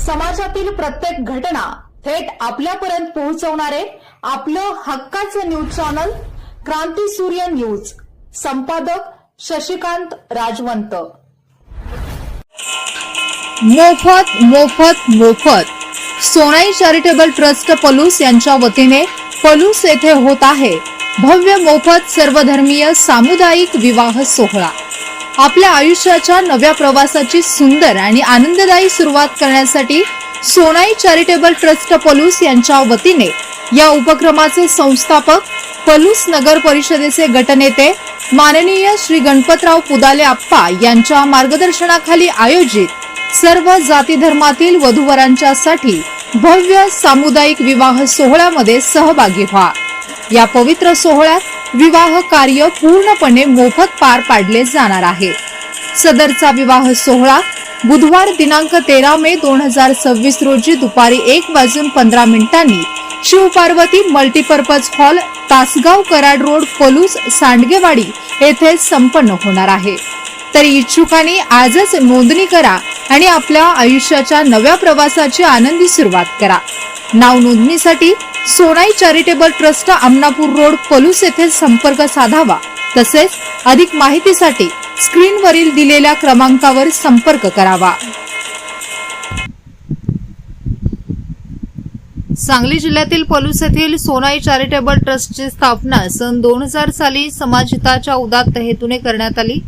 समाजातील प्रत्येक घटना थेट आपल्यापर्यंत पोहोचवणारे आपलं हक्काचं न्यूज चॅनल क्रांती सूर्य न्यूज। संपादक शशिकांत राजवंत। मोफत मोफत मोफत सोनाई चॅरिटेबल ट्रस्ट पलूस यांच्या वतीने पलूस येथे होत आहे भव्य मोफत सर्वधर्मीय सामुदायिक विवाह सोहळा। आपल्या आयुष्याच्या नव्या प्रवासाची सुंदर आणि आनंददायी सुरुवात करण्यासाठी सोनाई चॅरिटेबल ट्रस्ट पलूस यांच्या वतीने या उपक्रमाचे संस्थापक पलूस नगर परिषदेचे गटनेते माननीय श्री गणपतराव पुदाले आप्पा यांच्या मार्गदर्शनाखाली आयोजित सर्व जाती धर्मातील वधूवरांच्यासाठी भव्य सामुदायिक विवाह सोहळ्यामध्ये सहभागी व्हा। या पवित्र सोहळ्यात विवाह कार्य पूर्णपणे मोफत पार पाडले जाणार आहे। सदरचा विवाह सोहळा बुधवार दिनांक 13 मे 2026 रोजी दुपारी 1:15 Shivparvati multipurpose hall, Tasgaon Karad road, Palus, Sandgewadi येथे संपन्न होणार आहे। तरी इच्छुकांनी आजच नोंदणी करा आणि आपल्या आयुष्याच्या नव्या प्रवासाची आनंदी सुरुवात करा। नाव नोंदणीसाठी Sonai charitable trust Amanapur road, Palus येथे संपर्क साधावा। तसेच अधिक माहितीसाठी स्क्रीनवरील दिलेल्या क्रमांकावर संपर्क करावा। सांगली जिल्ह्यातील पलूस येथील सोनाई चॅरिटेबल ट्रस्टची स्थापना सन 2000 साली समाजहिताच्या उदात्त हेतूने करण्यात आली।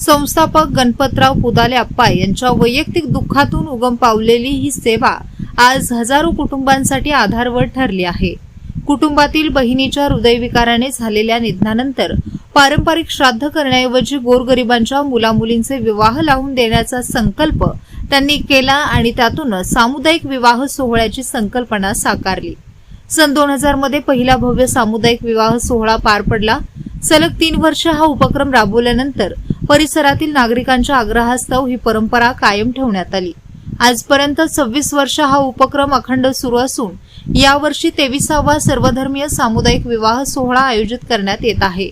संस्थापक गणपतराव पुदाले आप्पा यांच्या वैयक्तिक दुःखातून उगम पावलेली ही सेवा आज हजारो कुटुंबांसाठी आधारवड ठरली आहे। कुटुंबातील बहिणीच्या हृदयविकाराने झालेल्या निधनानंतर पारंपरिक श्राद्ध करण्याऐवजी गोरगरिबांच्या मुलामुलींचे विवाह लावून देण्याचा संकल्प त्यांनी केला आणि त्यातून सामुदायिक विवाह सोहळ्याची संकल्पना साकारली। सन 2000 मध्ये पहिला भव्य सामुदायिक विवाह सोहळा पार पडला। सलग 3 वर्ष हा उपक्रम राबवल्यानंतर परिसरातील नागरिकांच्या आग्रहास्तव ही परंपरा कायम ठेवण्यात आली। आजपर्यंत 26 वर्ष हा उपक्रम अखंड सुरू असून यावर्षी 23वा सर्वधर्मीय सामुदायिक विवाह सोहळा आयोजित करण्यात येत आहे।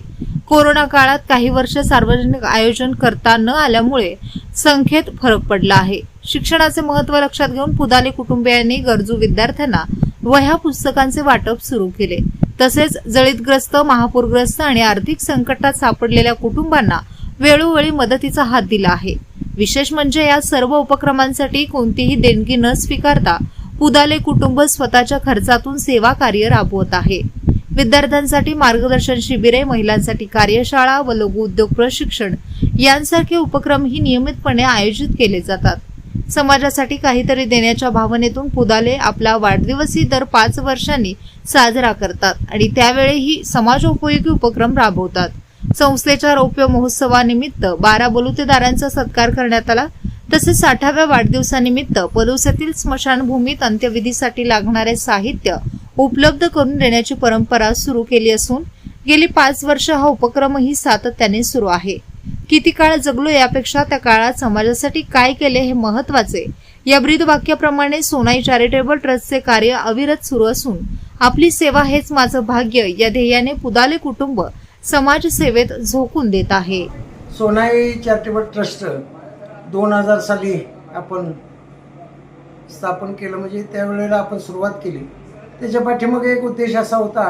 कोरोना काळात काही वर्ष सार्वजनिक आयोजन करता न आल्यामुळे संख्येत फरक पडला आहे। शिक्षणाचे महत्त्व लक्षात घेऊन पुदाले कुटुंबियांनी गरजू विद्यार्थ्यांना वह्या पुस्तकांचे वाटप सुरू केले। तसेच जळीतग्रस्त, महापूरग्रस्त आणि आर्थिक संकटात सापडलेल्या कुटुंबांना वेळोवेळी मदतीचा हात दिला आहे। विशेष म्हणजे या सर्व उपक्रमांसाठी कोणतीही देणगी न स्वीकारता पुदाले कुटुंब स्वतःच्या खर्चातून सेवा कार्य राबवत आहे। विद्यार्थ्यांसाठी मार्गदर्शन शिबिरे, महिलांसाठी कार्यशाळा व लघु उद्योग प्रशिक्षण यांसारखे उपक्रमही नियमितपणे आयोजित केले जातात। समाजासाठी काहीतरी देण्याच्या भावनेतून पुदाले आपला वाढदिवसही दर 5 वर्षांनी साजरा करतात आणि त्यावेळीही समाजोपयोगी उपक्रम राबवतात। संस्थेच्या रौप्य महोत्सवानिमित्त 12 बलुतेदारांचा सत्कार करण्यात आला। तसेच 60व्या वाढदिवसानिमित्त पलूस येथील स्मशानभूमीत अंत्यविधीसाठी लागणारे साहित्य उपलब्ध करून देण्याची परंपरा सुरू केली असून गेली 5 वर्ष हा उपक्रमही सातत्याने सुरू आहे। किती काळ जगलो यापेक्षा त्या काळात समाजासाठी काय केले हे महत्त्वाचे। या ब्रीदवाक्याप्रमाणे सोनाई चॅरिटेबल ट्रस्टचे कार्य अविरत सुरू असून आपली सेवा हेच माझं भाग्य या ध्येयाने पुदाले कुटुंब समाजसेवेत झोकून देत आहे। सोनाई चॅरिटेबल ट्रस्ट 2000 साली आपण स्थापन केलं, म्हणजे त्यावेळेला आपण सुरुवात केली। त्याच्या पाठीमागे एक उद्देश असा होता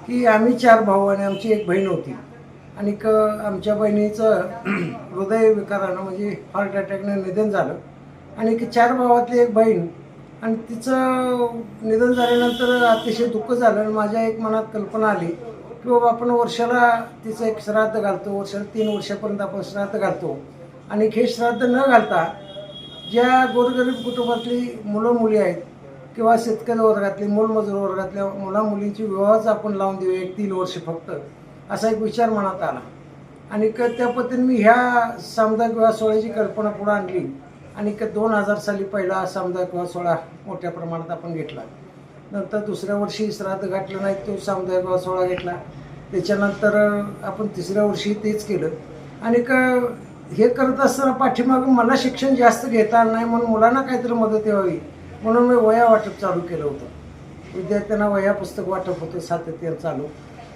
की आम्ही 4 भाऊ आणि आमची एक बहीण होती आणि आमच्या बहिणीचं हृदय विकारानं म्हणजे हार्ट अटॅकने निधन झालं आणि 4 भावातली एक बहीण आणि तिचं निधन झाल्यानंतर अतिशय दुःख झालं आणि माझ्या एक मनात कल्पना आली की बाबा आपण वर्षाला तिचं एक श्राद्ध घालतो, वर्षाला 3 वर्षापर्यंत आपण श्राद्ध घालतो आणि हे श्राद्ध न घालता ज्या गोरगरीब कुटुंबातली मुलं मुली आहेत किंवा शेतकरी वर्गातली, मोलमजूर वर्गातल्या मुला मुलींची विवाहाचं आपण लावून देऊया 3 वर्ष फक्त, असा एक विचार मनात आला आणि त्या पद्धतीने मी ह्या सामुदायिक विवाह सोहळ्याची कल्पना पुढे आणली आणि 2000 साली पहिला सामुदायिक विवाह सोहळा मोठ्या प्रमाणात आपण घेतला। नंतर दुसऱ्या वर्षी श्राद्ध घातलं नाही, तो सामुदायिक विवाह सोहळा घेतला। त्याच्यानंतर आपण 3ऱ्या वर्षी तेच केलं आणि हे करत असताना पाठीमागं मला शिक्षण जास्त घेता आलं नाही म्हणून मुलांना काहीतरी मदत व्हावी म्हणून मी वह्या वाटप चालू केलं होतं। विद्यार्थ्यांना वह्या पुस्तक वाटप होतं सातत्यानं चालू।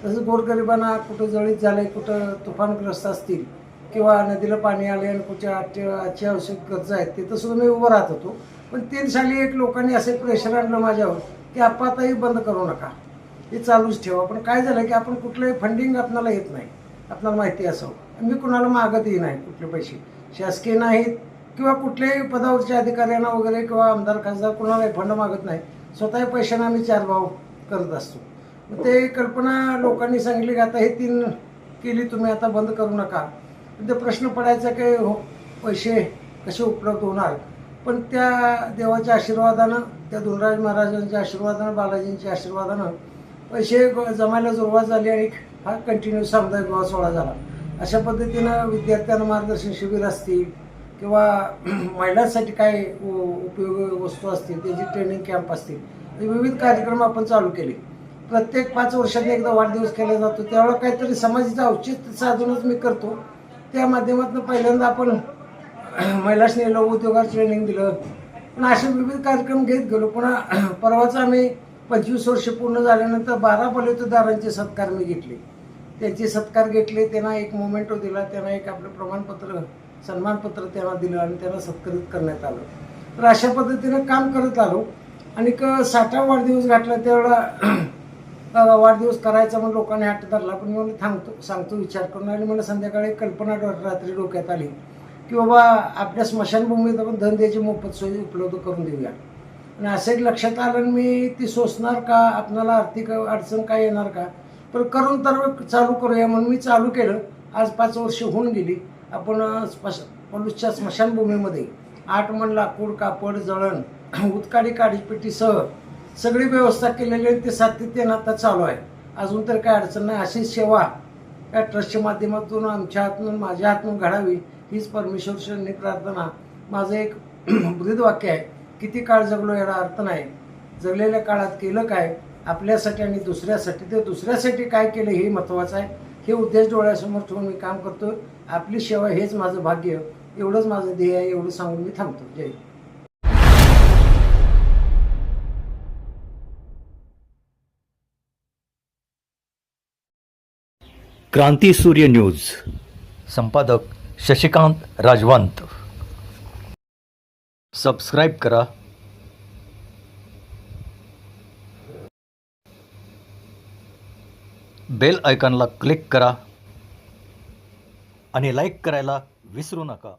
तसंच गोरगरिबांना कुठं जळीत झालंय, कुठं तुफानग्रस्त असतील किंवा नदीला पाणी आले आणि कुठच्या आजची आवश्यक गरजा आहेत तिथं सुद्धा मी उभं राहत होतो. पण 3 साली एक लोकांनी असे प्रेशर आणलं माझ्यावर की आपाताही बंद करू नका, हे चालूच ठेवा. पण काय झालं की आपण कुठलंही फंडिंग आपल्याला येत नाही, आपल्याला माहिती असावं. मी कुणाला मागतही नाही कुठले पैसे, शासकीय नाहीत किंवा कुठल्याही पदावरच्या अधिकाऱ्यांना वगैरे किंवा आमदार खासदार कुणालाही फंड मागत नाही. स्वतः पैशाने आम्ही 4 भाव करत असतो. मग ते कल्पना लोकांनी सांगितली की आता हे 3 केली तुम्ही, आता बंद करू नका. ते प्रश्न पडायचा की पैसे कसे उपलब्ध होणार. पण त्या देवाच्या आशीर्वादानं, त्या धुनराज महाराजांच्या आशीर्वादानं, बालाजींच्या आशीर्वादानं पैसे जमायला सुरुवात झाली आणि हा कंटिन्यू सामुदायिक विवाह सोहळा झाला. अशा पद्धतीनं विद्यार्थ्यांना मार्गदर्शन शिबिर असतील किंवा महिलांसाठी काय उपयोगी वस्तू असतील त्याची ट्रेनिंग कॅम्प असतील, विविध कार्यक्रम आपण चालू केले. प्रत्येक 5 वर्षांनी एकदा वाढदिवस केला जातो, त्यावेळेला काहीतरी समाजाचं औचित्य साधूनच मी करतो. त्या माध्यमातून पहिल्यांदा आपण महिलांनी लघु उद्योगात ट्रेनिंग दिलं. पण असे विविध कार्यक्रम घेत गेलो. पुन्हा परवाच आम्ही 25 वर्ष पूर्ण झाल्यानंतर 12 बलुतेदारांचे सत्कार मी घेतले. त्यांचे सत्कार घेतले, त्यांना एक मोमेंटो दिला, त्यांना एक आपलं प्रमाणपत्र, सन्मानपत्र त्यांना दिलं आणि त्यांना सत्कारित करण्यात आलं. तर अशा पद्धतीनं काम करत आलो. आणि 60वा वाढदिवस घातला त्यावेळेला वाढदिवस करायचा म्हणून लोकांनी हट्ट धरला. पण मी सांगतो विचार करून. आणि मला संध्याकाळी कल्पना रात्री डोक्यात आली की बाबा आपल्या स्मशानभूमीत आपण धंद्याची मोफत सोयी उपलब्ध करून देऊया. आणि असं एक लक्षात आलं, मी ती सोसणार का, आपल्याला आर्थिक अडचण काय येणार का, पण करून तर चालू करूया म्हणून मी चालू केलं. आज 5 वर्ष होऊन गेली. आपण पलूसच्या स्मशानभूमीमध्ये 8 मन लाकूड, कापड, जळण, उत्काडी काडीपेटीसह सगळी व्यवस्था केलेली आहे. ते सातत्यानं आता चालू आहे. अजून तर काय अडचण नाही. अशी सेवा या ट्रस्टच्या माध्यमातून आमच्या हातून, माझ्या हातून घडावी हीच परमेश्वरचरणी प्रार्थना. माझं एक ब्रीदवाक्य आहे, किती काळ जगलो याला अर्थ नाही, जगलेल्या काळात केलं काय आपल्यासाठी आणि दुसऱ्यासाठी. ते दुसऱ्यासाठी काय केलं हे महत्त्वाचं आहे. हे उद्देश डोळ्यासमोर ठेवून मी काम करतो. आपली सेवा हेच माझं भाग्य, एवढंच माझं ध्येय आहे. एवढं सांगून मी थांबतो. जय. क्रांती सूर्य न्यूज, संपादक शशिकांत राजवंत. सबस्क्राईब करा, बेल आयकॉनला क्लिक करा आणि लाईक करायला विसरू नका.